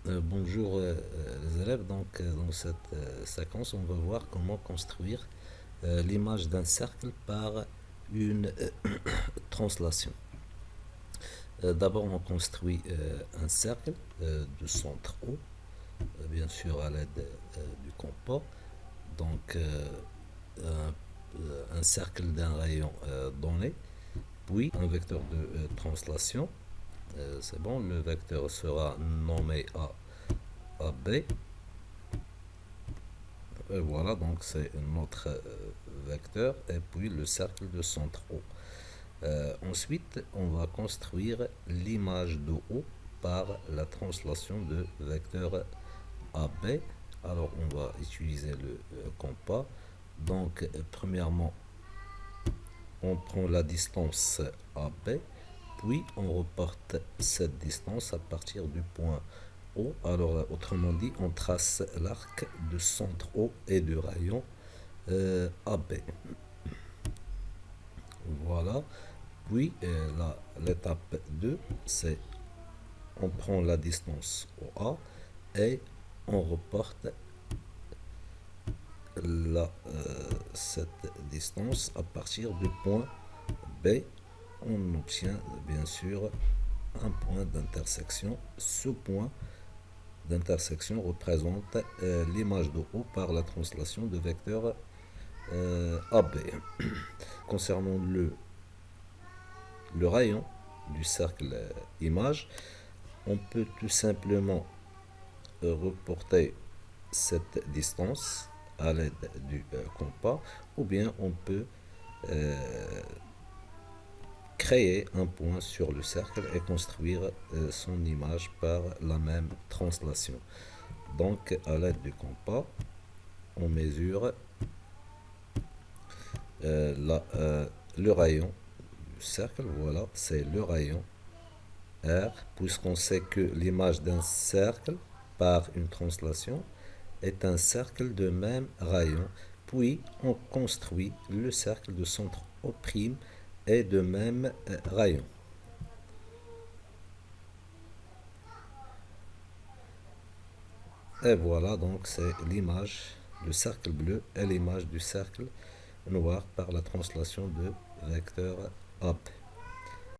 Bonjour les élèves, dans cette séquence on va voir comment construire l'image d'un cercle par une translation. D'abord on construit un cercle de centre O, bien sûr à l'aide du compas. Donc un cercle d'un rayon donné, puis un vecteur de translation. C'est bon, le vecteur sera nommé AB. Et voilà, donc c'est notre vecteur et puis le cercle de centre O. Ensuite, on va construire l'image de O par la translation de vecteur AB. Alors, on va utiliser le compas. Donc, premièrement, on prend la distance AB, puis on reporte cette distance à partir du point O. Alors, autrement dit, on trace l'arc de centre O et du rayon AB. Voilà. Puis, l'étape 2, c'est on prend la distance OA et on reporte cette distance à partir du point B. On obtient bien sûr un point d'intersection. Ce point d'intersection représente l'image de O par la translation de vecteur AB. Concernant le rayon du cercle image, on peut tout simplement reporter cette distance à l'aide du compas, ou bien on peut créer un point sur le cercle et construire son image par la même translation. Donc à l'aide du compas, on mesure le rayon du cercle. Voilà, c'est le rayon R, puisqu'on sait que l'image d'un cercle par une translation est un cercle de même rayon. Puis on construit le cercle de centre O' et de même rayon. Et voilà, donc c'est l'image, le cercle bleu et l'image du cercle noir par la translation de vecteur AB.